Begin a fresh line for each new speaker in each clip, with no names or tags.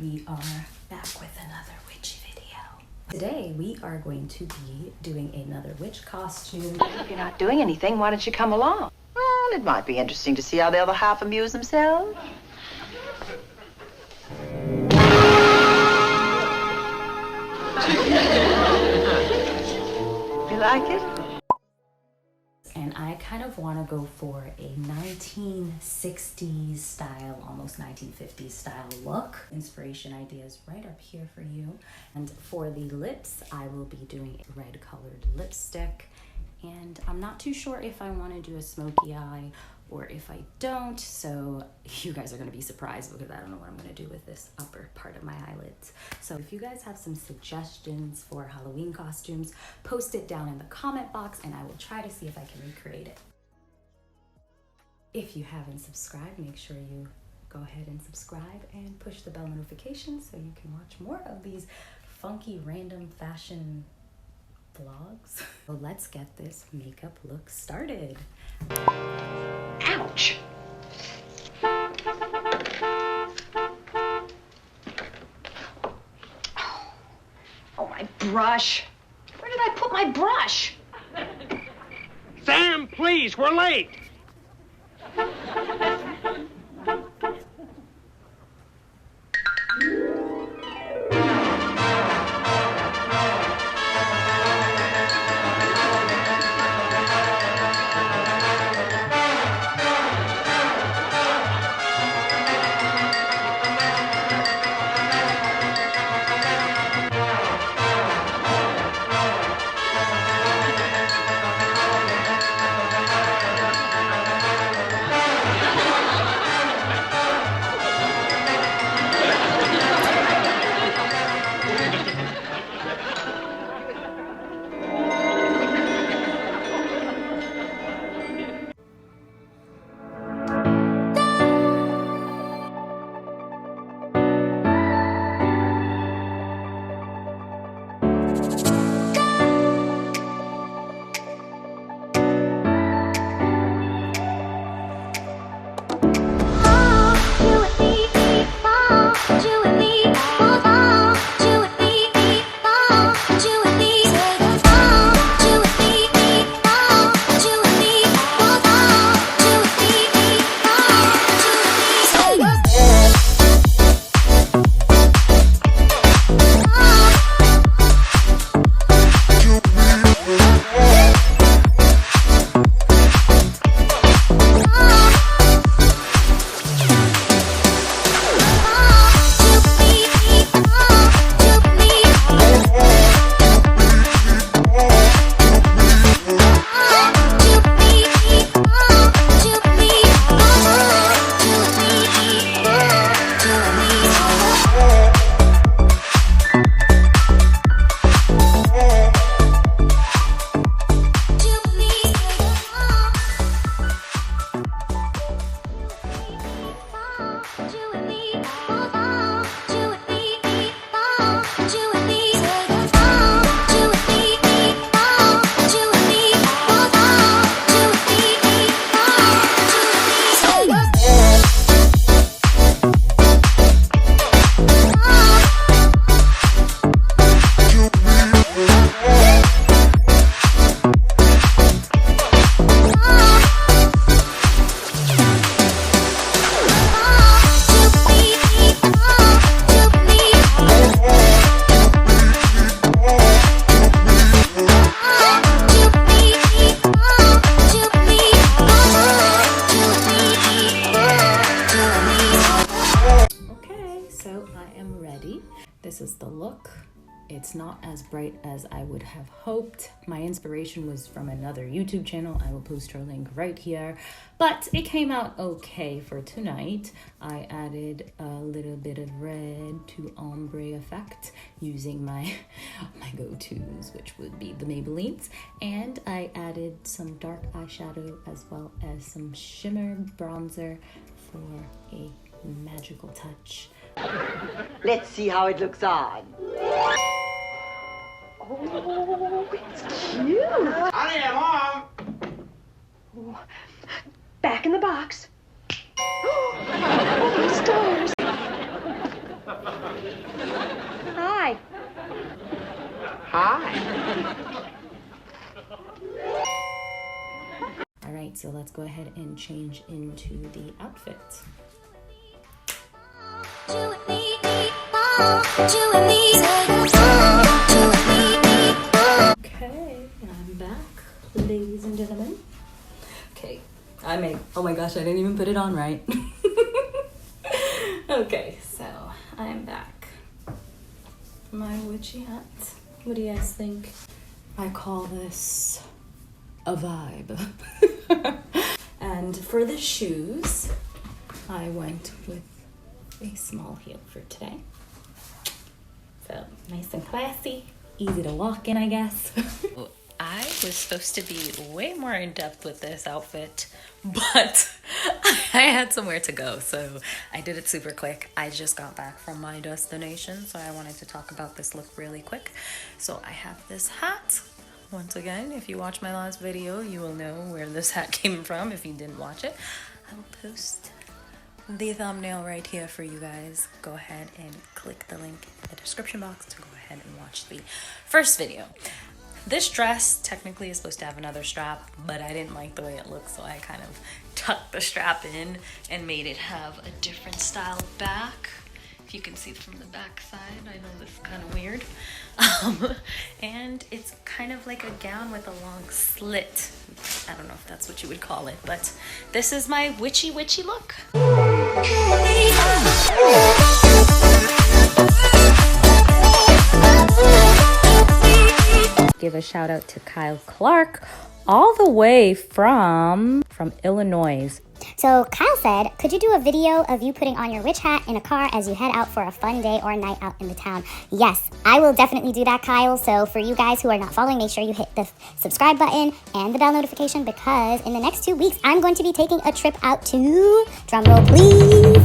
We are back with another witchy video. Today we are going to be doing another witch costume.
If you're not doing anything, why don't you come along? Well, it might be interesting to see how the other half amuse themselves. You like it?
And I kind of want to go for a 1960s style, almost 1950s style look. Inspiration ideas right up here for you. And for the lips, I will be doing a red colored lipstick. And I'm not too sure if I want to do a smoky eye or if I don't, so you guys are going to be surprised because I don't know what I'm going to do with this upper part of my eyelids. So if you guys have some suggestions for Halloween costumes, post it down in the comment box and I will try to see if I can recreate it. If you haven't subscribed, make sure you go ahead and subscribe and push the bell notification so you can watch more of these funky random fashion vlogs. So let's get this makeup look started.
Ouch! Oh, my brush. Where did I put my brush?
Sam, please, we're late.
This is the look. It's not as bright as I would have hoped. My inspiration was from another YouTube channel. I will post her link right here. But it came out okay for tonight. I added a little bit of red to ombre effect using my go-tos, which would be the Maybellines. And I added some dark eyeshadow as well as some shimmer bronzer for a magical touch.
Let's see how it looks on. Oh, it's cute.
Honey, I'm home.
Oh, back in the box. Oh, the stars. Hi.
All right, so let's go ahead and change into the outfit. Okay, I'm back, ladies and gentlemen. Okay, oh my gosh, I didn't even put it on right. Okay, so I'm back. My witchy hat. What do you guys think? I call this a vibe. And for the shoes, I went with a small heel for today. So nice and classy, easy to walk in, I guess. I was supposed to be way more in depth with this outfit, but I had somewhere to go, so I did it super quick. I just got back from my destination, so I wanted to talk about this look really quick. So I have this hat. Once again, if you watch my last video, you will know where this hat came from. If you didn't watch it, I will post the thumbnail right here for you guys. Go ahead and click the link in the description box to go ahead and watch the first video. This dress technically is supposed to have another strap, but I didn't like the way it looked, so I kind of tucked the strap in and made it have a different style back. If you can see from the back side, I know this is kind of weird. And it's kind of like a gown with a long slit. I don't know if that's what you would call it, but this is my witchy look. Give a shout out to Kyle Clark, all the way from Illinois.
So Kyle said, could you do a video of you putting on your witch hat in a car as you head out for a fun day or night out in the town? Yes, I will definitely do that, Kyle. So for you guys who are not following, make sure you hit the subscribe button and the bell notification, because in the next 2 weeks, I'm going to be taking a trip out to, drumroll please,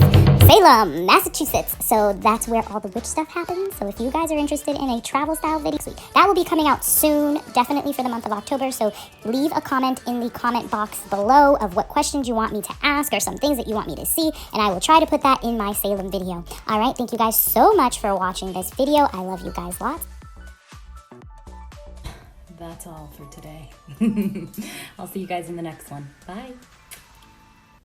Salem, Massachusetts. So that's where all the witch stuff happens. So if you guys are interested in a travel style video, that will be coming out soon, definitely for the month of October. So leave a comment in the comment box below of what questions you want me to ask or some things that you want me to see, and I will try to put that in my Salem video. All right, thank you guys so much for watching this video. I love you guys lots.
That's all for today. I'll see you guys in the next one. Bye.